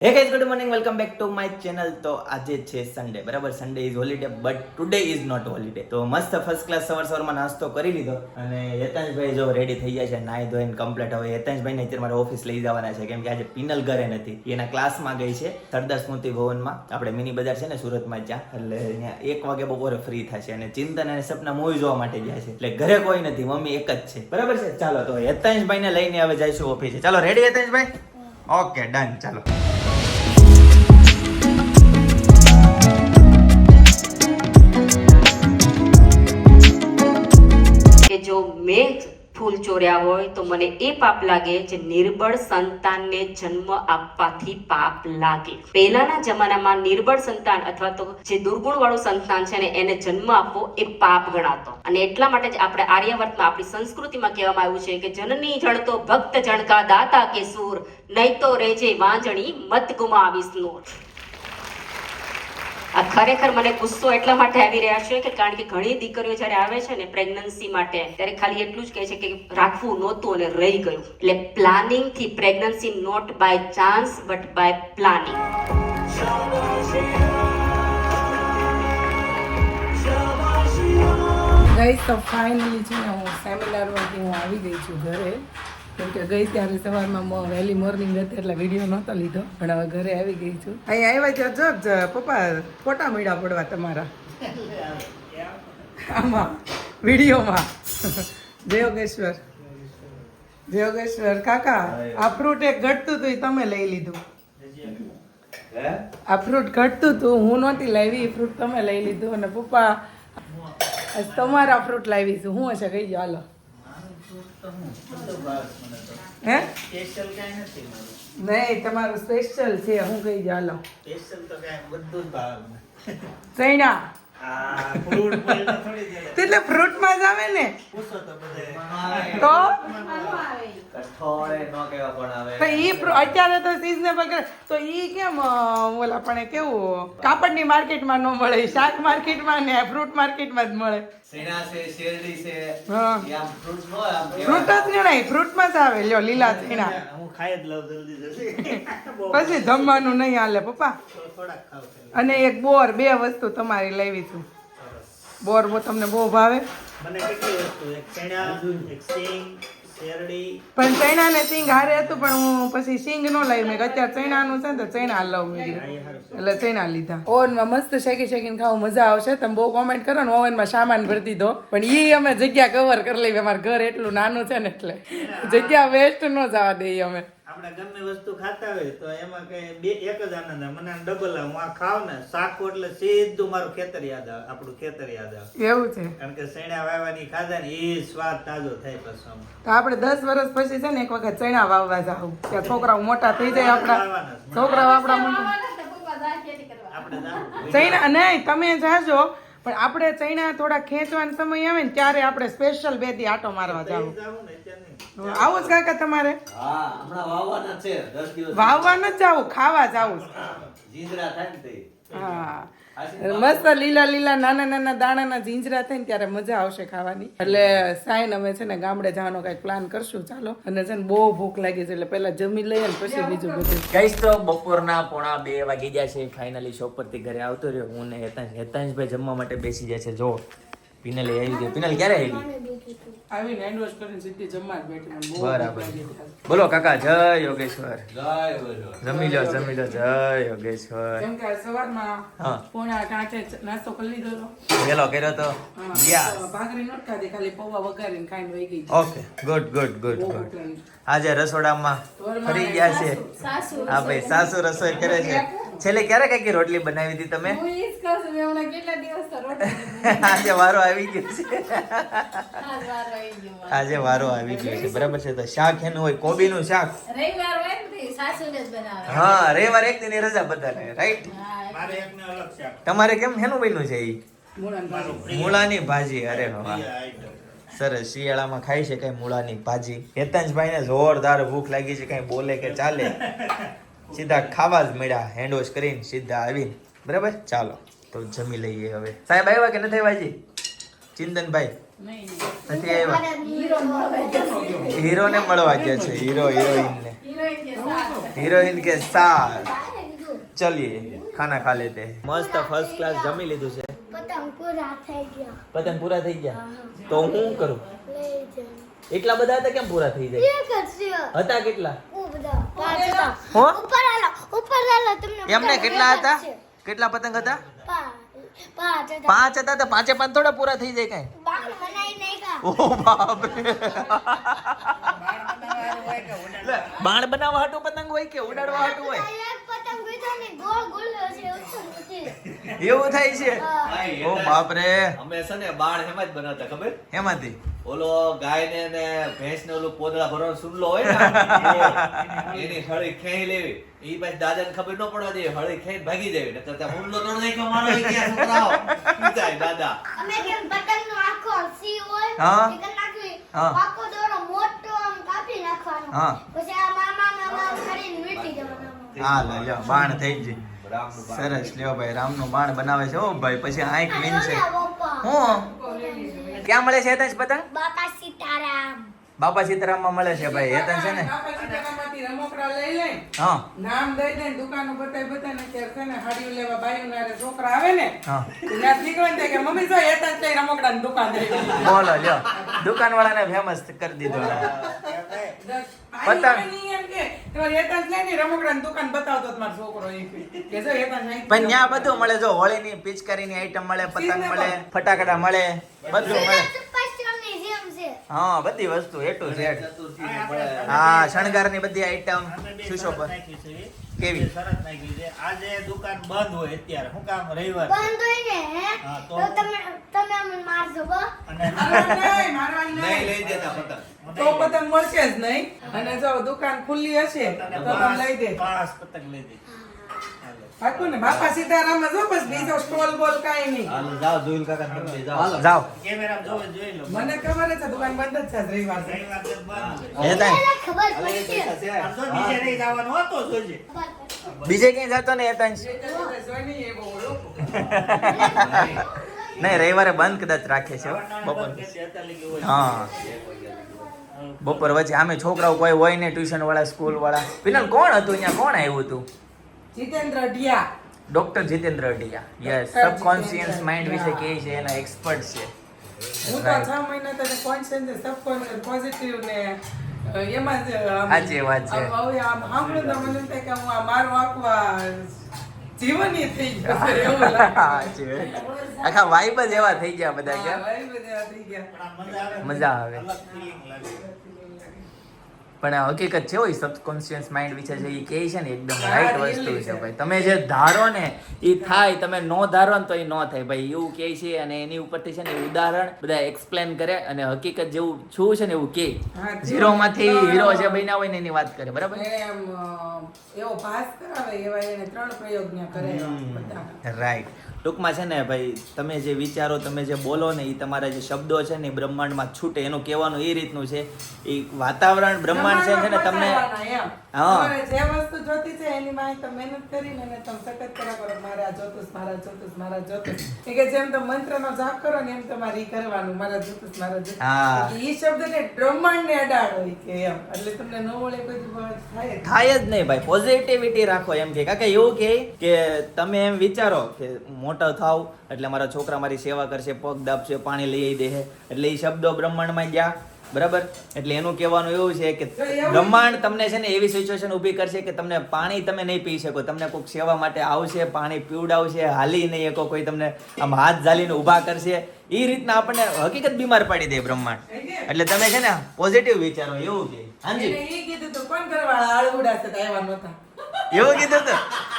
Hey guys, good morning. Welcome back to my channel. તો આજે છે સન્ડે, બરાબર. Sunday is holiday but today is not holiday. તો મસ્ત ફર્સ્ટ ક્લાસ સવારમાં નાસ્તો કરી લીધો અને હેતાંશભાઈ જો રેડી થઈ ગયા છે, નાઈ ધોઈને કમ્પ્લીટ. હવે હેતાંશભાઈને અત્યારે મારે ઓફિસ લઈ જવાના છે કેમ કે આજે પિનલ ઘરે નથી, એના ક્લાસમાં ગઈ છે સરદાર સ્મૃતિ ભવનમાં. આપણે મિની બજાર છે ને સુરતમાં, ત્યાં એટલે ત્યાં 1 વાગે બપોરે ફ્રી થશે અને ચિંતન અને સપના મૂવી જોવા માટે ગયા છે. એટલે ઘરે કોઈ નથી, મમ્મી એક જ છે, બરાબર છે. ચાલો તો હેતાંશભાઈને લઈને હવે જઈશું ઓફિસે. ચાલો રેડી હેતાંશભાઈ? Okay done. ચાલો કે જો મેં ફૂલ ચોર્યા હોય તો મને એ પાપ લાગે જે નિર્બળ સંતાનને જન્મ આપવાથી પાપ લાગે. પહેલાના જમાનામાં નિર્બળ સંતાન અથવા તો જે દુર્ગુણ વાળું સંતાન છે ને એને જન્મ આપવો એ પાપ ગણાતો. અને એટલા માટે જ આપણે આર્યવર્તમાં આપણી સંસ્કૃતિમાં કહેવામાં આવ્યું છે કે જનની જણતો ભક્ત જણકા દાતા કે સૂર, નહીં તો રેજે વાંજણી મત ગુમાવીશ નૂર. આ ખરેખર મને ગુસ્સો એટલા માટે આવી રહ્યા છે કે કારણ કે ઘણી દીકરીઓ જ્યારે આવે છે ને પ્રેગ્નન્સી માટે ત્યારે ખાલી એટલું જ કહે છે કે રાખવું નહોતું અને રહી ગયું. એટલે પ્લાનિંગ થી pregnancy not by chance but by planning. Guys તો ફાઇનલી છે ને હું સેમિનારમાંથી હું આવી ગઈ છું ઘરે. કેમ કે ગઈ ત્યારે સવારમાં વહેલી મોર્નિંગ હતી એટલે વિડીયો નહોતો લીધો, પણ હવે ઘરે આવી ગઈ છું. અહીંયા આવ્યા છો જો પપ્પા ફોટા મીડા પડવા તમારા આમાં વિડીયોમાં. જયોગેશ્વર જયોગેશ્વર કાકા, આ ફ્રૂટ એક ઘટતું હતું એ તમે લઈ લીધું. આ ફ્રૂટ ઘટતું હતું, હું નહોતી લાવી, એ ફ્રૂટ તમે લઈ લીધું. અને પપ્પા તમારા ફ્રૂટ લાવી છું. શું હશે કહી જાઓ હાલો. હે નહીં, તમારું સ્પેશિયલ છે. હું કહી જાઓ હાલો. ચૈણા એટલે ફ્રૂટમાં જ આવે ને તો અત્યારે તો સિઝનેબલ કરે તો ઈ કેમ ઓલા પણ કેવું કાપડની માર્કેટમાં ન મળે, શાક માર્કેટમાં ને ફ્રૂટ માર્કેટમાં જ મળે. ફ્રૂટ જ ગણાય, ફ્રૂટમાં જ આવે. લ્યો લીલા ચીણા પછી જમવાનું નહીં હાલે પપ્પા. અને એક બોર, 2 વસ્તુ તમારી લાવી છું. બોર તમને બહુ ભાવે. પણ ચૈણા ને સિંગ હારે હતું, પણ હું પછી સિંગ નો લાવી. મેં અત્યારે ચૈણાનું છે ને તો ચૈણા લઉં એટલે ચૈણા લીધા. ઓવનમાં મસ્ત શેકી શેકીને ખાવું મજા આવશે. તમે બહુ કોમેન્ટ કરો ને ઓવનમાં સામાન ભરી દીધો, પણ ઈ અમે જગ્યા કવર કરી લઈએ. અમારું ઘર એટલું નાનું છે ને એટલે જગ્યા વેસ્ટ ન જવા દઈએ અમે. આપણે ગમે વસ્તુ ખાતા હોય તો એમાં કઈ એક જ આનંદ આવે. મને ડબલ આવે. હું આ ખાવ ને શાક એટલે સીધું મારું ખેતર યાદ આવે, આપણું ખેતર યાદ આવે. એવું છે, કારણ કે ચણા વાવવાની ખાધા ને એ સ્વાદ તાજો થાય. પછી તો આપણે 10 વર્ષ પછી છે ને એક વખત ચણા વાવવા જાવ, ત્યાં છોકરાઓ મોટા થઈ જાય. આપણા છોકરાઓ આપણા મોટા ચણા નહીં, તમે જાજો. પણ આપણે ચણા થોડા ખેંચવાનો સમય આવે ને ત્યારે આપણે સ્પેશિયલ 2 દી આટો મારવા જાવ. આવું જ કાકા તમારે? વાવવા ન જાવું, ખાવા જાવું. હા, મસ્ત લીલા લીલા નાના નાના દાણાના જીંજરા થાય ને ત્યારે મજા આવશે ખાવાની. એટલે સાઈન અમે છે ને ગામડે જવાનો કઈક પ્લાન કરશું. ચાલો. અને છે ને બહુ ભૂખ લાગી છે એટલે પેલા જમી લઈએ ને પછી બીજું બધું. ગાઈસ તો બપોરના 1:45 વાગી ગયા છે. ફાઇનલી શોપ પરથી ઘરે આવતો રહ્યો હું ને હેતાંશભાઈ જમવા માટે બેસી ગયા છે. જો પિનલ આવી ગઈ. પિનલ ક્યારે આવી? આવીને હેન્ડ વોશ કરીને સીધી જમવા જ બેઠી. બરાબર. બોલો કાકા, જય યોગેશ્વર. જમી લો જમી લો. જય યોગેશ્વર. કેમ કે સવારમાં 7:45 નાસ્તો કરી લીધો વેલો કર્યો તો ભાખરી નહોતી ખાધી, ખાલી પૌવા વઘારીને ખાઈને વહી ગઈ. Okay, good good good good. આજે રસોડામાં ફરી ગયા છે. હા ભાઈ, સાસુ રસોઈ કરે છે. છેલ્લે ક્યારે કઈ રોટલી બનાવી હતી તમે? આજે વારો આવી ગયો છે. આજે વારો આવી ગયો છે, બરાબર છે. તો શાક એનું હોય કોબીનું શાક. હા, રવિવાર એક દિન રજા બધાને, રાઈટ? તમારે કેમ હેનું બન્યું છે? મૂળાની ભાજી. અરે વાહ, સરસ. શિયાળામાં ખાઈ છે કઈ મૂળાની ભાજી. હેતાંશભાઈ ને જોરદાર ભૂખ લાગી છે, કઈ બોલે કે ચાલે. સીધા ખાવા જ મળ્યા, હેન્ડ વોશ કરીને સીધા આવીને. બરાબર, ચાલો તો જમી લઈએ હવે. સાહેબ આવ્યા કે નથી આવ્યા? જી ચિંતનભાઈ નથી આવ્યા. હીરો ને મળવા ગયા છે. હીરો હિરોઈન ને. हीरोइन के साथ ચલીએ ખાના ખા લેતે મસ્ત ફર્સ્ટ ક્લાસ જમી લીધું છે પતંગ પૂરા થઈ ગયા. પતંગ પૂરા થઈ ગયા તો હું કરું લઈ જાઓ. એટલા બધા હતા કેમ પૂરા થઈ જાય એક જ છે. હતા કેટલા ઓ બધા પાંચ હતા. હો ઉપર હાલો તમને એમને પતંગ કેટલા એક જ હતા છે. કેટલા પતંગ હતા પાંચ હતા. 5 હતા તો 5 થોડા પૂરા થઈ જાય કઈ બાળ બનાવી નાખ્યા. ઓ બાપ રે બાણ બનાવવા હાટુ પતંગ હોય કે ઉડાડવા હાટુ હોય એક પતંગ બીજો ને ગોળ ગોળ છે ઉછળ એવું થાય છે ઓ બાપ રે અમે છે ને બાળ હેમાં જ બનાવતા ખબર એમાંથી ઓલો ગાય ને ભેંસ ને ઓલું પોદળા ભરવાનો સુનલો હોય ને એની હળી ખેઈ લેવી ઈ પછી દાદા ને ખબર ન પડવા દે હળી ખેઈ ભાગી દેવી નકર ત્યાં હુમલો તોડ દે કે મારો ઈ ક્યાં છોકરાઓ પીતાય દાદા અમે કેમ પતંગ નો આખો સી હોય હા. એ કરી નાખવી હા. પાકો દોરો મોટો આમ કાપી નાખવાનો હા. પછી આ મામા કરીને વીટી દેવાનો. હા લે લ્યો બાણ થઈ ગઈ સરસ લ્યો ભાઈ રામનું બાણ બનાવે છે ઓ ભાઈ પછી આંખ મીન છે હું ક્યાં મળે છે હેતંશ પતંગ બાપા સીતારામ. બાપા સીતારામમાં મળે છે ભાઈ હેતંશ છે ને બાપા સીતારામમાંથી રમકડા લઈ લે હા નામ દઈ દે દુકાનો બતાય ને ત્યારે છે ને હાડીઓ લેવા બાયું ના છોકરા આવે ને હા ત્યાં નીકળે ને કે મમ્મી જો એતા જ રમકડા ની દુકાન દઈ દીધી. બોલો લ્યો દુકાન વાળાને ફેમસ કરી દીધો પતંગ. એમ કે તમારે એતા જ લઈને રમકડાની દુકાન બતાવતો હતો મારો છોકરો એ કે જો એતા જ પણ ત્યાં બધું મળે જો હોળીની પિચકારીની આઈટમ મળે પતંગ મળે ફટાકડા મળે બધું મળે સુપરસ્ટારની જેમ છે. હા બધી વસ્તુ A to Z હા શણગારની બધી આઈટમ સુશોભન નાખી છે એ. કેવી? શરત નાખી છે આજે દુકાન બંધ હોય અત્યારે શું કામ રવિવાર બંધ હોય ને હે હા, તો તો? તમે અમને મારજો બો. અને મારવાની નહીં નહીં. લઈ દેતા પતંગ તો પતંગ મળશે જ નહીં અને જો દુકાન ખુલ્લી હશે તો તમે લઈ દે પાંચ પતંગ લઈ દે પાકું ને બાપા સીતારામ જો બસ બીજો સ્ટોલ બોલ કાઈ નહીં હાલો જાઓ જોઈલ કાકા તમે જાઓ જાઓ કેમેરામાં જોઈ લો મને ખબર છે દુકાન બંધ જ છે આજ રવિવાર છે. રવિવાર છે બંધ હેતાંશ એને ખબર પડશે. આમ તો બીજે નહીં જવાનું હતો જોજે બીજે ક્યાંય જતો ને હેતાંશ જોઈ નહીં એ બહુ લોકો. નહીં રવિવારે બંધ કદાચ રાખે છે હો, બપોર હા બપોર વચ્ચે આમે છોકરાઓ કોઈ હોય ને ટ્યુશન વાળા સ્કૂલ વાળા પિનલ કોણ હતું અહીંયા કોણ આવ્યું હતું જીતેન્દ્ર ઢિયા doctor Jitendra Adhiya yes subconscious mind વિશે કહે છે એના એક્સપર્ટ છે હું તો 6 મહિના તને કોન્શિયસ સબકોન્શિયસ પોઝિટિવ ને એમાં જ સાચી વાત છે. હવે આમ સાંભળું તો મને એમ થાય કે હું આ મારું આખું આ જીવન ઈ થઈ ગયું છે એવું લાગે. સાચી વાત. આખા વાઇબ જ એવા થઈ ગયા બધા હા, કે ભાઈ બધા થઈ ગયા. મજા આવે. અલગ feeling લાગે પણ આ હકીકત છે હોય સબકોન્શિયસ માઇન્ડ વિશે જે ઈ કહે છે ને એકદમ રાઈટ વસ્તુ છે ભાઈ તમે જે ધારો ને ઈ થાય તમે નો ધારો ને તો ઈ નો થાય ભાઈ એવું કહે છે અને એની ઉપરથી છે ને ઉદાહરણ બધા એક્સપ્લેન કરે અને હકીકત જેવું છું છે ને એવું કહે હા, ઝીરો માંથી હીરો જે બન્યા હોય ને એની વાત કરે બરાબર એને આમ એવો ભાસ કરાવે એવા એને 3 પ્રયોગ ન્યા કરે બધા. રાઈટ ટૂંકમાં છે ને ભાઈ તમે જે વિચારો તમે જે બોલો ને એ તમારા જે શબ્દો છે ને એ બ્રહ્માંડમાં છૂટે એનું કહેવાનું એ રીતનું છે એ વાતાવરણ બ્રહ્માંડ છે ને તમને બતાવવાના એમ. હા. તમારે જે વસ્તુ જોતી છે એની માં તમે મહેનત કરીને એને તમે સખત કર્યા કરો મારે આ જોતું છે, મારે આ જોતું છે, મારે આ જોતું છે. એ કે જેમ તમે મંત્રનો જાપ કરો ને એમ તમારે ઈ કરવાનું મારે આ જોતું છે, મારે આ જોતું છે. હા. ઈ શબ્દને બ્રહ્માંડને અડાડો ઈ કે એમ એટલે તમને ન વળે કોઈ દી બળ થાય જ. થાય જ નહીં ભાઈ પોઝિટિવિટી રાખો એમ કે કાકા એવું કે તમે એમ વિચારો કે મોટો થાવ એટલે મારા છોકરા મારી સેવા કરશે પગ દાબશે પાણી લઈ આવી દે એટલે એ શબ્દો બ્રહ્માંડમાં ગયા બરાબર એટલે એનું કહેવાનું એવું છે કે બ્રહ્માંડ તમને છે ને એવી સિચ્યુએશન ઊભી કરશે કે તમને પાણી તમે નહીં પી શકો તમને કોઈક સેવા માટે આવશે પાણી પીવડાવશે હાલી નહીં શકો કોઈ તમને આમ હાથ ઝાલીને ઊભા કરશે એ રીતના આપણને હકીકત બીમાર પાડી દે બ્રહ્માંડ એટલે તમે છે ને પોઝિટિવ વિચારો એવું કે હાજી એને ઈ કીધું તું કોણ કરવાળા આળુડા છે તો આવ્યા નહોતા. એવું કીધું તો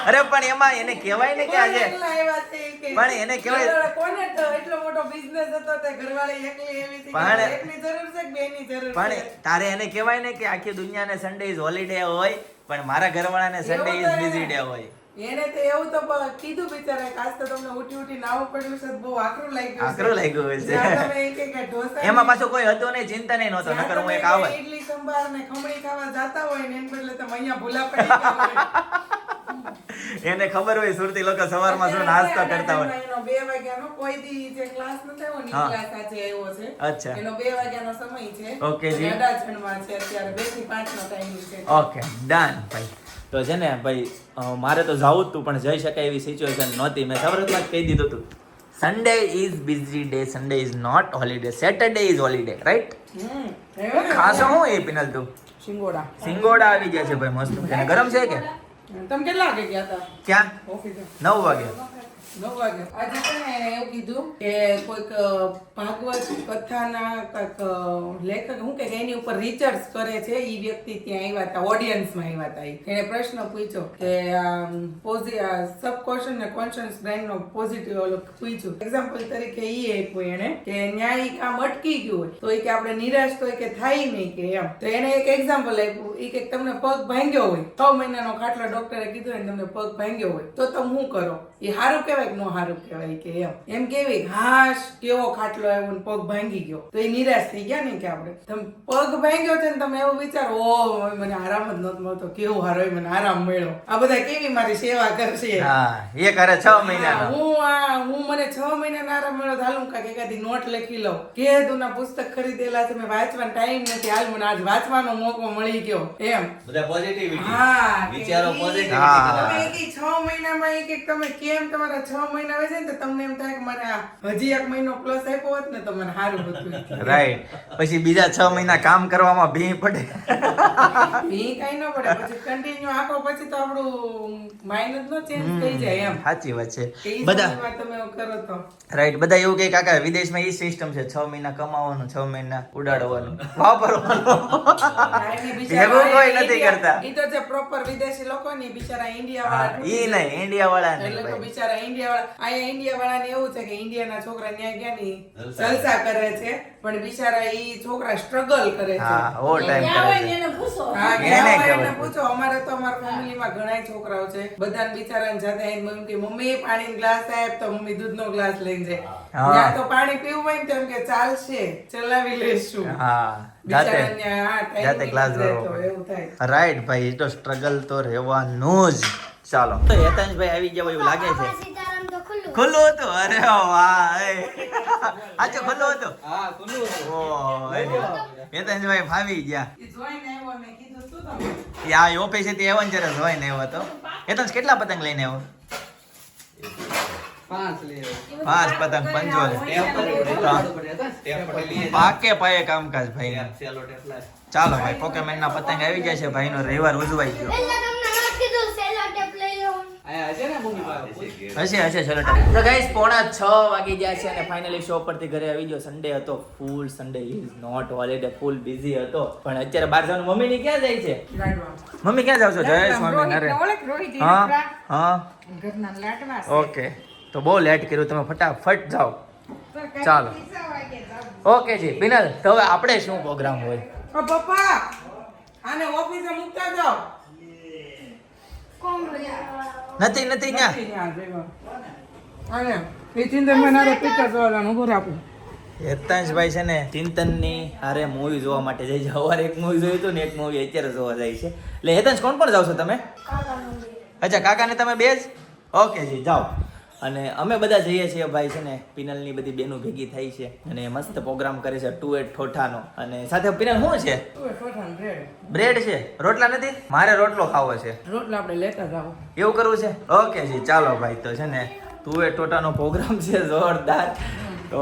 અરે પણ એમાં એને કહેવાય ને કે આજે કોણ એકલા આવ્યા છે ઈ કે. પણ એને કહેવાય- ઘરવાળા કોને તો એટલો મોટો બિઝનેસ હતો તે ઘરવાળી એકલી એવી હતી કે પણ- એકની જરૂર છે કે બેની જરૂર પણ છે તારે એને કહેવાય ને કે આખી દુનિયાને સન્ડે ઇઝ હોલિડે હોય પણ મારા ઘરવાળાને સન્ડે ઇઝ બિઝી ડે હોય એને તો એવું તો કીધું બિચારા કે આજ તો તમને ઉઠી ઉઠી નાવું પડ્યું છે બહુ આકરું લાગ્યું આકરું લાગ્યું હોય છે. જ્યાં તમે એક એક ઢોસા એમાં પાછું કોઈ હતો નહીં ચિંતા નહીં નહોતો નકર હું એક આવત ઇડલી સંભાર ને ખમણી ખાવા જાતા હોય ને એને બદલે તમે અહીંયા ભૂલા પડી ગયા હોય. એને ખબર હોય સુરતી લોકો સવારમાં શું નાસ્તો કરતા હોય એનો 2 વાગ્યાનો કોઈ દી જે ક્લાસ નથી આવ્યો ને હા. ક્લાસ આજે આવ્યો છે અચ્છા. એનો 2 વાગ્યાનો સમય છે ઓકે જી. અને અડાજણમાં છે અત્યારે 2 થી 5 નો ટાઈમિંગ છે ઓકે ડન ભાઈ તો છે ને ભાઈ મારે તો જવું જ હતું પણ જઈ શકાય એવી સિચ્યુએશન નહોતી. મેં સવારમાં જ કહી દીધું હતું Sunday is busy day, Sunday is not holiday, Saturday is holiday, right? ખાસો હું એ પિનલ તું સિંગોડા સિંગોડા આવી ગયા છે ભાઈ મસ્ત. એને ગરમ છે કે તમે કેટલા વાગે ગયા હતા ક્યાં? ઓફિસે? 9 વાગે. 9 વાગે. આજે છે ને એવું કીધું કે કોઈક ભાગવત કથાના કાંઈક લેખક હું કે એની ઉપર રિસર્ચ કરે છે એ વ્યક્તિ ત્યાં આવ્યા હતા, ઓડિયન્સમાં આવ્યા હતા. એને પ્રશ્ન પૂછ્યો કે સબકોન્શિયસ ને કોન્શિયસ બ્રેઇન નો પોઝિટિવ પૂછ્યું. એક્ઝામ્પલ તરીકે ઈ આપ્યું એને કે ન્યાય કામ અટકી ગયું હોય તો એ કે આપણે નિરાશ તો કે થાય નહીં કે એમ. તો એને એક એક્ઝામ્પલ આપ્યું. એ કે તમને પગ ભાંગ્યો હોય, 6 મહિનાનો ખાટલો ડોક્ટરે કીધું ને તમને પગ ભાંગ્યો હોય તો તમે શું કરો? એ સારું કહેવાય કે નો સારું કહેવાય કે એમ કેવી હાશ કેવો ખાટલો આવ્યો ને પગ ભાંગી ગયો તો એ નિરાશ થઈ ગયા ને કે આપણે તમે પગ ભાંગ્યો છે ને તમે એવું વિચારો ઓ મને આરામ જ નહોતો મળતો, કેવું સારો મને આરામ મળ્યો. આ બધા કેવી મારી સેવા કરશે. હા એ કરે 6 મહિનાનો. હું મને 6 મહિનાનો આરામ મળ્યો તો હાલ હું કાંઈક એકાદી નોટ લખી લઉં. કેદુના પુસ્તક ખરીદેલા છે, મેં વાંચવાનો ટાઈમ નથી, હાલ મને આજ વાંચવાનો મોકો મળી ગયો એમ. બધા પોઝિટિવિટી, હા વિચારો કે પોઝિટિવિટી. તમે એક 6 મહિનામાં એક તમે કેમ તમારા 6 મહિના હોય છે ને તો તમને એમ થાય કે મને હજી 1 મહિનો પ્લસ આપ્યો હોત ને તો મને સારું હતું. રાઈટ. પછી બીજા 6 મહિના કામ કરવામાં ભી પડે. એ કઈ ન પડે, પછી કન્ટિન્યુ આખો પછી તો આપણું માઇન્ડ જ નો ચેન્જ થઈ જાય એમ. સાચી વાત છે. કે ઈ બધા સમયમાં તમે એવું કરો તો રાઈટ. બધા એવું કે કાકા વિદેશમાં ઈ સિસ્ટમ છે 6 મહિના કમાવાનું, 6 મહિના ઉડાડવાનું, વાપરવાનું. એવું કોઈ નથી કરતા. ઈ તો જે પ્રોપર વિદેશી લોકો ને બિચારા ઇન્ડિયા હા વાળા ઈ નહીં, ઇન્ડિયા વાળા નહીં એટલે તો ભાઈ. બિચારા ઇન્ડિયા વાળા અહીંયા ઇન્ડિયા વાળાને એવું છે કે ઇન્ડિયાના છોકરા ન્યા ગયા ની જલસા કરે છે પણ બિચારા ઈ છોકરા સ્ટ્રગલ કરે છે. હા ઓવર ટાઈમ કરે છે. હા, એને ગયા હોય ખબર એને છે. પૂછો. અમારે તો અમારા ફેમિલીમાં ઘણાય છોકરાઓ છે, બધાને બિચારાને જાતે આવીને મમ્મી કે મમ્મી પાણીનો ગ્લાસ આપ તો મમ્મી દૂધનો ગ્લાસ લઈને જાય. હા. ત્યાં તો પાણી પીવું હોય ને તો એમ કે ચાલશે ચલાવી લેશું. હા જાતે બિચારાને આ time જાતે ક્લાસ નીકળી જાય ભરવો તો પડે. એવું થાય. રાઈટ ભાઈ, એ તો સ્ટ્રગલ તો રહેવાનું જ. ચાલો તો હેતાંશભાઈ આવી ગયા એવું લાગે છે. બાપા સીતારામ તો ખુલ્લું. ખુલ્લું હતું? અરે વાહ એ. આજો ખુલ્લું હતું. હા ખુલ્લું હતું. ઓહ હેતાંશભાઈ ફાવી ગયા. ઈ જોઈને આવ્યો મેં કીધું શું તમે? એ આ ઓફિસે થી આવ્યો ને જ્યારે જોઈને આવ્યો હતો. હેતાંશ કેટલા પતંગ લઈને આવ્યો? 5 પતંગ 55. પાકે પાયે કામકાજ ભાઈ. ચાલો ભાઈ, પોકેમેન ના પતંગ આવી ગયા છે. ભાઈનો રવિવાર ઉજવાઈ ગયો. એટલે તમને નથી કીધું સેલો ટેપ લઈ લો. હશે ચલો તો ગાઈસ 5:45 વાગી ગયા છે અને ફાઇનલી શો પરથી ઘરે આવી ગયો. સન્ડે હતો, full Sunday is not holiday, full busy હતો. પણ અત્યારે બહાર જવાનું મમ્મી ની ક્યાં જાય છે? લાડવા. મમ્મી ક્યાં જાવ છો? જય સ્વામી નરે. હા હા ઘરના લાડવા ઓકે. તો બહુ લેટ કર્યું તમે, ફટાફટ જાઓ. ચાલો ઓકે જી. પિનલ તો હવે આપણે શું પ્રોગ્રામ હોય? ઓ પપ્પા આને ઓફિસે મૂકતા જાઓ. કોણ બોલ્યા? નથી ક્યાં? અને એ ચિંતનમાં નારે પિક્ચર જોવાનું ઉભું રાખું. હેતાંશભાઈ છે ને ચિંતનની હારે મૂવી જોવા માટે જાય છે. સવારે એક મૂવી જોયું હતું ને એક મૂવી અત્યારે જોવા જાય છે. એટલે હેતાંશ કોણ જાવ છો તમે? અચ્છા કાકાને તમે બે જ? ઓકે જી જાઓ. અને અમે બધા જઈએ છીએ ભાઈ છે ને, પિનલની બધી બેનો ભેગી થઈ છે અને મસ્ત પ્રોગ્રામ કરે છે 2 8 ઠોઠાનો. અને સાથે પિનલ શું છે? બ્રેડ છે, રોટલા નથી? મારે રોટલો ખાવો છે. રોટલા આપણે લેતા જાવ. એવું કરવું છે? ઓકે જી ચાલો ભાઈ. તો છે ને 2 8 ઠોઠાનો પ્રોગ્રામ છે જોરદાર. તો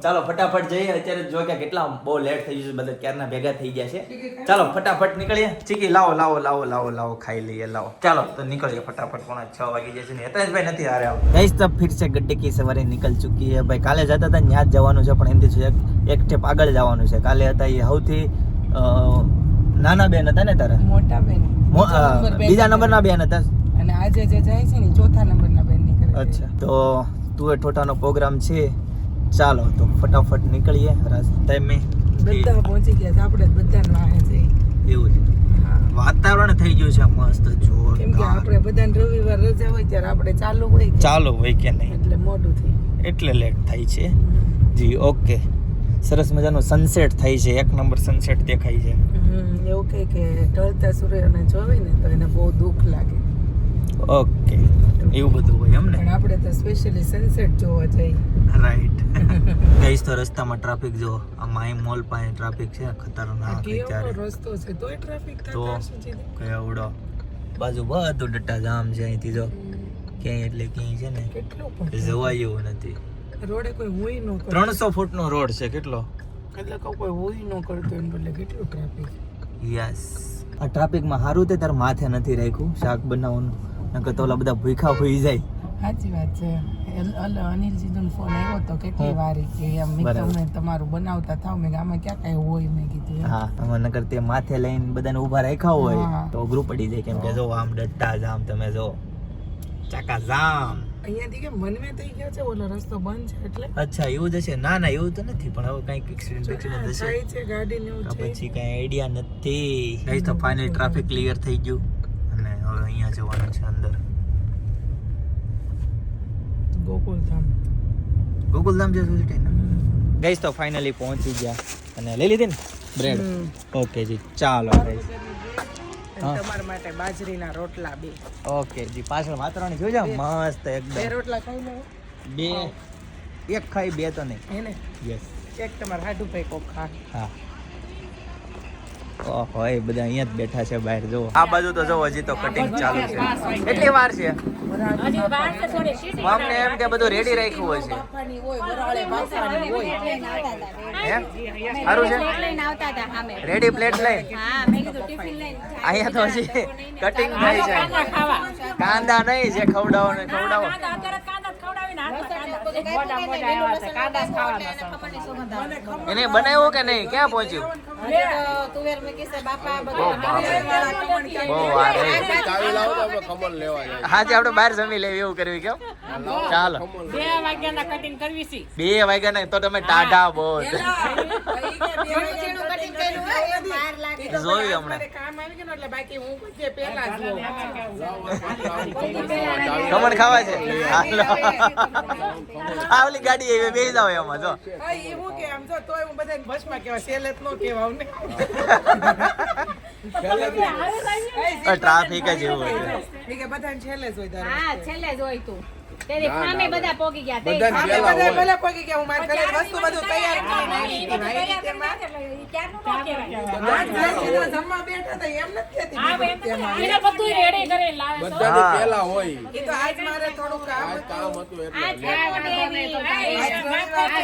ચાલો ફટાફટ જઈએ. અત્યારે જો કે કેટલા બહુ લેટ થઈ ગયું છે, બધા ક્યારના ભેગા થઈ ગયા છે. ચાલો ફટાફટ નીકળીએ. ચીકી લાવો ખાઈ લઈએ. લાવો ચાલો તો નીકળીએ ફટાફટ. 5:45 વાગી જશે ને હેતાંશભાઈ નથી હારે આવ. ગાઈસ તબ ફિર સે ગड्ढे की सवारी निकल चुकी है भाई. કાલે જતા હતા ત્યાં જ જવાનું છે પણ એનાથી એક સ્ટેપ આગળ જવાનું છે. કાલે હતા એ સૌથી નાના બેન હતા ને તારા? મોટા બેન બીજા નંબરના બેન હતા. અને આજે જે જાય છે ને ચોથા નંબરના બેન નીકળે. અચ્છા તો તું ઠોઠાનો પ્રોગ્રામ છે. ચાલો તો ફટાફટ નીકળીએ. રસ્તે મેં બધા પહોંચી ગયા છે. આપણે બધાને વાહે જઈએ. એવું છે. વાતાવરણ થઈ ગયું છે મસ્ત કેમ કે જોરદાર. આપણે બધાને રવિવાર રજા હોય ત્યારે આપણે ચાલુ હોય ચાલો હોય કે નહીં એટલે મોડું થઈ. એટલે લેટ થાય છે જી. ઓકે સરસ મજાનો સનસેટ થાય છે. એક નંબર સનસેટ દેખાય છે. એવું કહે કે ઢળતા સૂર્યને જોવે ને તો એને બહુ દુઃખ લાગે. ઓકે એવું બધું હોય એમ ને? પણ આપણે તો સ્પેશિયલી સનસેટ જોવા જઈએ. રાઈટ. ગઈસ તો રસ્તામાં ટ્રાફિક જો. આ માઈ મોલ પાસે ટ્રાફિક છે ખતરનાક. કેવો અત્યારે રસ્તો છે તોય ટ્રાફિક તો થતા હશે. કયા ઉડો બાજુ બધું ડટ્ટા જામ છે અહીંથી જો ક્યાંય એટલે ક્યાંય છે ને કેટલું પણ જવાય એવું નથી. રોડે કોઈ હોય ન કરે 300 ફૂટનો રોડ છે કેટલો. એટલે કોઈ હોય ન કરતો એને બદલે કેટલું ટ્રાફિક. યસ આ ટ્રાફિકમાં સારું તે તાર માથે નથી રાખ્યું શાક બનાવવાનું, નકર તો ઓલા બધા ભૂખા હોઈ જાય. સાચી વાત છે. અનિલજીનો ફોન આવ્યો તો કેટલી વારી કે એમ મેં બરાબર. તમને તમારું બનાવતા થાવ મેં કીધું આમાં ક્યાં કાંઈ હોય મેં કીધું એમ. હા આમાં નકર તે માથે લઈને બધાને ઊભા રાખ્યા હોય હા. તો અઘરું પડી જાય, કેમ કે જો આમ ડટ્ટા જામ તમે જો ચાકા જામ. અહીંયાથી કેમ વનવે થઈ ગયા છે ઓલો રસ્તો બંધ છે એટલે અચ્છા એવું જ હશે. ના ના એવું તો નથી, પણ હવે કંઈક એક્સિડન્ટ હશે થાય છે ગાડી ને એવું તો છે. પછી કઈ આઈડિયા નથી. ગાઈસ તો ફાઇનલી ટ્રાફિક ક્લિયર થઈ ગયું અને હવે અહીંયા જવાનું છે અંદર ગોકુલધામ. ગોકુલધામ જશું છે. ગાઈસ તો ફાઇનલી પહોંચી ગયા અને લઈ લીધી ને બ્રેડ. ઓકે જી ચાલો ગાઈસ. અને તમારા માટે બાજરીના રોટલા બે ઓકે જી પાછળ વાતાવરણ જોજો મસ્ત બે એકદમ. રોટલા ખાઈ લો બે એક ખાઈ બે તો નહીં. એને યસ એક તમારે હાડું ભાઈ કોક ખા. હા ઓહો એ બધા અહીંયા જ બેઠા છે બહાર જો. આ બાજુ તો જો હજી તો કટિંગ ચાલુ છે. કેટલી વાર છે? અમને એમ કે બધું રેડી રાખ્યું હોય છે. બાપાની હોય વરાળે બાપાની હોય. હે સારું છે રેડી પ્લેટ લઈ. અહીંયા તો હજી કટિંગ થાય છે. કાંદા નહીં જે ખવડાવો ને ખવડાવો. એને બનાવ્યું કે નહીં? ક્યાં પહોંચ્યું? બહુ વાર છે. હા આપણે બહાર જમી લેવી એવું કરવી કેમ? ચાલો 2 વાગ્યા તો તમે ટાઢા બહુ જોયું હમણાં. કામ આવી ગયું એટલે બાકી હું કે પહેલા જ લઉં. ખમણ ખાવા છે? હાલો આ ઓલી ગાડી એવી બેસી જાવ એમાં જો. હા, એ હું કે આમ જો તોય હું બધાને બસમાં કહેવા સેલેત નો કહેવાવ ને. ટ્રાફિક જ એવું હતું. એ કે બધાને છેલ્લે જ હોય દર હા વખતે. છેલ્લે જ હોય તું તેરી સામે બધા પોગી ગયા તે આપણે બધા ભલે પગી ગયા હું મારી ઘરે વસ્તુ બધું તૈયાર કરીને આવી હતી. ભાઈ તેમાં ક્યારનું ન કહેવાય આજ સીધા જમવા બેઠા હતા એમ નથી કહેતી બીજું તેમાં. એને બધું રેડી કરી લાવે છે એ તો આજ મારે થોડું કામ હતું. આજ ખાવાની આજ રવિવાર છે.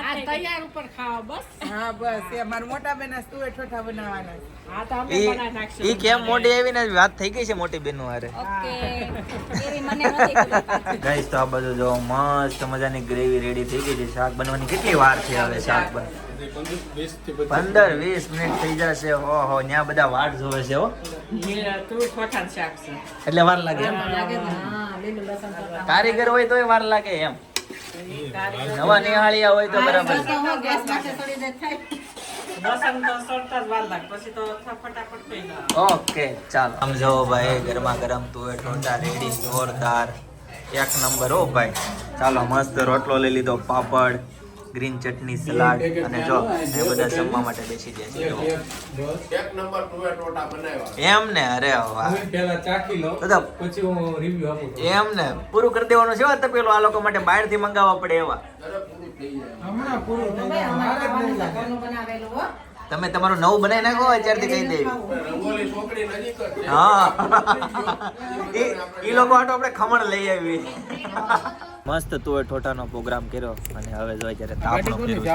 આ તૈયાર ઉપર ખાવા બસ હા બસ એ મારા મોટા બેન તુવે ઠોઠા બનાવવાના છે. હા તો અમે બનાવી નાખશું ઈ કેમ મોટી આવીને વાત થઈ ગઈ છે મોટી બેનો હારે. ઓકે એવી મને નથી ખબર ગાઈસ તો આ બધું જો મસ્ત મજાની ગ્રેવી રેડી થઈ ગઈ છે. શાક બનવાની કેટલી વાર છે હવે? શાક બન 15-20 મિનિટ થઈ જશે. ઓહો ત્યાં બધા વાટ જોવે છે હો. તુવે ઠોઠા શાક છે. એટલે વાર લાગે એમ? કારીગર હોય તોય વાર લાગે એમ? નવા નિહાળિયા હોય તો બરાબર છે. ઓકે ચાલો આમ જો ભાઈ ગરમા ગરમ તુવેર ઠોઠા રેડી જોરદાર એક નંબર હો ભાઈ. ચાલો મસ્ત રોટલો લઈ લીધો, પાપડ, ગ્રીન ચટણી, સલાડ અને જો એ બધા જમવા માટે બેસી ગયા છે. એમ ને અરે વાહ એમ ને પૂરું કરી દેવાનું છે. તો પેલું આ લોકો માટે બહાર થી મંગાવવા પડે એવા. હમણાં પૂરું થઈ જાય. મારે જ નહીં લાગે. તમે તમારું નવું બનાવી નાખો અત્યારથી કહી દેવી. હા ઈ લોકો આટો આપણે ખમણ લઈ આવી. મસ્ત તુવેર ઠોઠાનો પ્રોગ્રામ કર્યો અને હવે જો જ્યારે તાપણું કર્યું છે.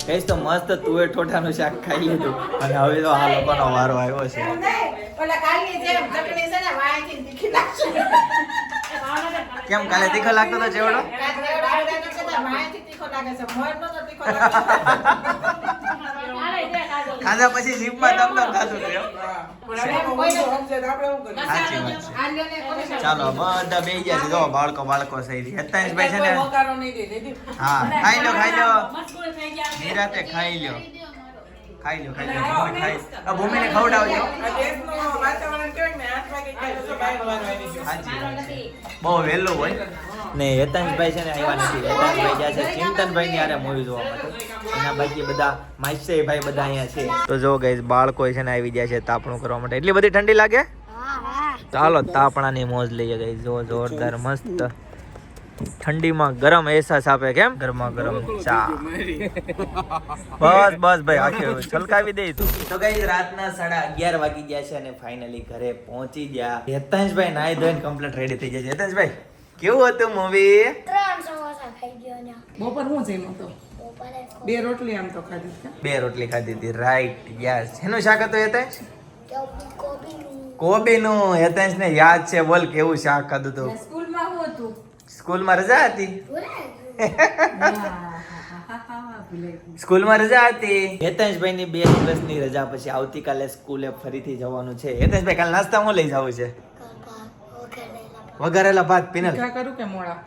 કઈશ તો મસ્ત તુવેર ઠોઠાનું શાક ખાઈ લીધું અને હવે તો આ લોકોનો વારો આવ્યો છે. કેમ કાલે તીખો લાગતો તો ચેવડો? ખાધા પછી જીભમાં દમ ખાતું હતું એમ? સાચી વાત છે. ચાલો બધા બેસી ગયા છે. જો બાળકો સહી હેતાંશભાઈ છે ને. હા ખાઈ લો નિરાતે ખાઈ લો. ભૂમિને ખવડાવજો. બહુ વહેલું હોય ને. હેતાંશભાઈ છે ને આવ્યા નથી. હેતાંશભાઈ ગયા છે ચિંતનભાઈ ની હારે મૂવી જોવા માટે. એના બાકી બધા માઈસેભાઈ બધા અહીંયા છે. તો જો ગાઈસ બાળકો છે ને આવી ગયા છે તાપણું કરવા માટે. એટલી બધી ઠંડી લાગે? ચાલો તાપણાની મોજ લઈએ ગાઈસ. જો જોરદાર મસ્ત ઠંડીમાં ગરમ અહેસાસ આપે કેમ ગરમા ગરમ ચા બસ બસ ભાઈ આખે છલકાવી દે તું તો ગાઈસ રાતના 11:30 વાગી ગયા છે અને ફાઇનલી ઘરે પહોંચી ગયા હેતાંશભાઈ નાઈ ધોઈને કમ્પ્લીટ રેડી થઈ ગયા છે હેતાંશભાઈ કેવું હતું મૂવી 3 સમોસા ખાઈ ગયો ને બપોર હું જઈનો તો બપોરે 2 રોટલી આમ તો ખાધી છે 2 રોટલી ખાધી હતી રાઈટ યસ એનું શાક હતું હેતાંશ કોબીનું કોબીનું હેતાંશ ને યાદ છે બોલ કેવું શાક ખાધું હતું સ્કૂલમાં શું હતું સ્કૂલમાં રજા હતી ભૂલે સ્કૂલમાં રજા હતી હેતાંશભાઈ ની 2 દિવસની રજા પછી આવતીકાલે સ્કૂલે ફરીથી જવાનું છે હેતાંશભાઈ કાલે નાસ્તામાં લઈ જવું છે વઘારેલા ભાત પિનલ તીખા કરું કે મોળા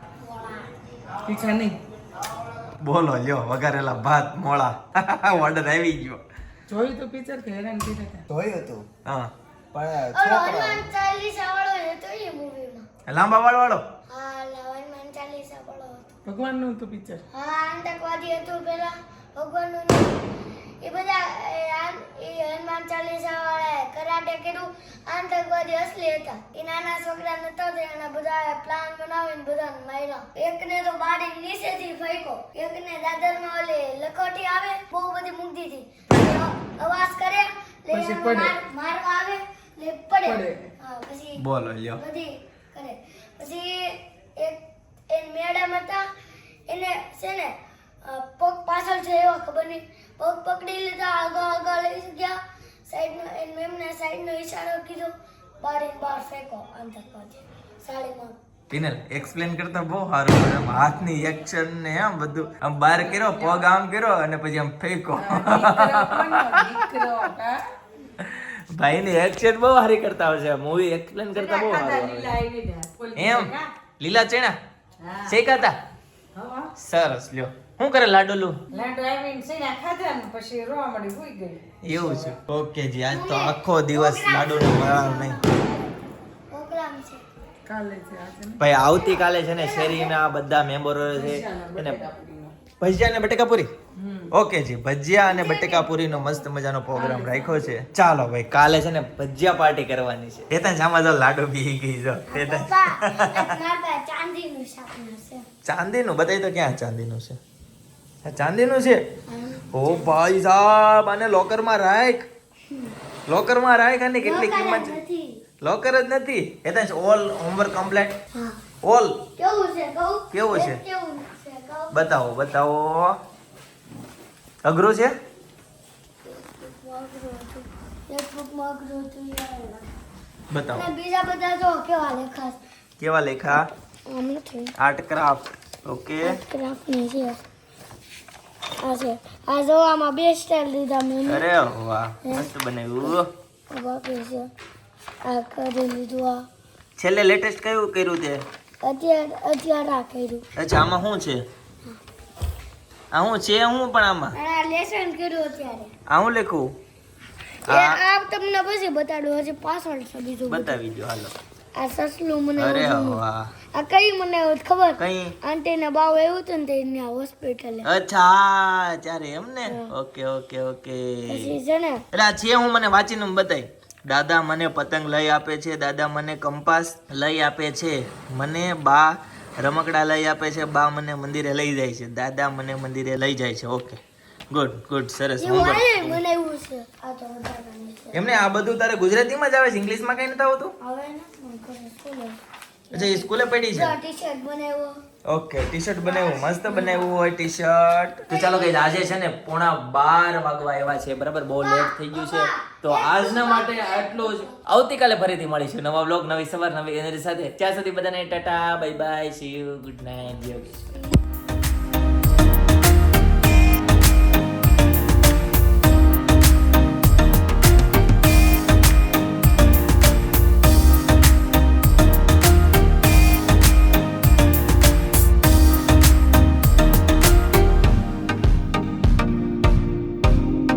તીખા નહીં બોલો લ્યો વઘારેલા ભાત મોળા ઓર્ડર આવી ગયો જોયું તો પિક્ચર કે હેરાન કરી હતા જોયું હતું હા પણ હનુમાન ચાલીસા વાળો હતો એ મૂવીમાં લાંબા વાળ વાળો હા હનુમાન ચાલીસા વાળો હતો ભગવાનનું હતું પિક્ચર હા આતંકવાદી હતું પેલા ભગવાનનું એ બધા એ હનુમાન ચાલીસા વાળા કરાટે કર્યું આતંકવાદી અસલી હતા એ નાના છોકરા નતા તે એના બધા પ્લાન બનાવીને બધાને માર્યા એકને તો બારી નીચેથી ફેંકો એકને દાદરમાં ઓલે લખોટી આવે બહુ બધી મૂકી દીધી અવાજ કરે પછી પડે. મારવા આવે લે પડે પડે. હા પછી બોલો લ્યો બધી કરે પછી એક મેડમ હતા એને છે ને પગ પાછળ છે એવા ખબર નહીં પગ પકડી લીધા આગળ લઈ ગયા સાઈડનો એન મેમને સાઈડનો ઈશારો કીધો બાર ફેંકો આતંકવાદી સાડીમાં પિનલ એક્સપ્લેન કરતા બહુ સારું આમ હાથની એક્શન ને આમ બધું આમ બહાર કર્યો પગ આમ કર્યો અને પછી આમ ફેંકો ભાઈની એક્શન બહુ સારી કરતા હોય છે મૂવી એક્સપ્લેન કરતા બહુ સારું એમ લીલા ચણા શેકાતા સરસ લ્યો શું કરે લાડુલું લાડુ આવીને સીના ખાધા ને પછી રોવા મળી ભૂઈ ગઈ એવું છે ઓકે જી આજ તો આખો દિવસ લાડુનો મળવાનું નહીં પ્રોગ્રામ છે કાલે છે આજે ને ભાઈ આવતીકાલે છે ને શેરીના બધા મેમ્બરો છે અને ભજીયા અને બટેકાપુરી ઓકે જી ભજીયા અને બટેકાપુરીનો મસ્ત મજાનો પ્રોગ્રામ રાખ્યો છે ચાલો ભાઈ કાલે છે ને ભજીયા પાર્ટી કરવાની છે એ જામાં જો લાડુ બી ગઈ જો મારા ચાંદીનું શાકનું છે ચાંદીનું બતાવી તો ક્યાં ચાંદીનું છે આ ચાંદીનું છે ઓ ભાઈ સાહેબ આને લોકરમાં રાખ આની કેટલી કિંમત છે નથી લોકર જ નથી એ તો ઓલ હોમવર્ક કમ્પ્લીટ હા ઓલ કેવું છે કહું કેવું છે? કેવું છે કહું બતાવો અઘરું છે લેપટોપમાં અઘરું હતું યાર બતાવો અને બીજા બધા જો કેવા લેખા છે કેવા લેખા આમ નથી આર્ટ ક્રાફ્ટ ઓકે ક્રાફ્ટની છે આ છે આ જો આમાં બે સ્ટાઇલ લીધા મેં અરે વાહ મસ્ત બનાવ્યું બાકી છે આ કરી લીધું આ છેલ્લે લેટેસ્ટ કયું કર્યું તે અત્યારે આ કર્યું અચ્છા આમાં શું છે આ શું છે હું પણ આમાં અને આ લેસન કર્યું અત્યારે આ હું લખું આ તમને પછી બતાડું હજી પાછળ છે બીજું બધું. બતાવી દો હાલો આ સસલું મને અરે એવું વાહ આ કઈ મને એવું ખબર કઈ આંટીને બાવ એવું હતું ને તે ત્યાં હોસ્પિટલે અચ્છા ચારે એમ ને ઓકે પછી છે ને એટલે આ છે હું મને વાંચીને બતાવી દાદા મને પતંગ લઈ આપે છે દાદા મને કંપાસ લઈ આપે છે મને બા રમકડા લઈ આપે છે બા મને મંદિરે લઈ જાય છે દાદા મને મંદિરે લઈ જાય છે ઓકે ગુડ સરસ એવું આને મને એવું છે આ તો વધારાનું છે એમને આ બધું તારે ગુજરાતીમાં જ આવે છે ઇંગ્લિશમાં કઈ નથી આવતું હવે ને મને કરે સ્કૂલે અચ્છા એ સ્કૂલે પડી છે ટી-શર્ટ બનાવ્યો ઓકે ટી-શર્ટ બનાવ્યું મસ્ત બનાવ્યું હોય ટી-શર્ટ તો ચાલો કઈ આજે છે ને 11:15 વાગવા આવ્યા છે બરાબર બહુ લેટ થઈ ગયું છે તો આજના માટે આટલું જ આવતીકાલે ફરીથી મળીશું નવા વ્લોગ નવી સવાર નવી એનર્જી સાથે ત્યાં સુધી બધાને Tata bye bye see you good night Yogesh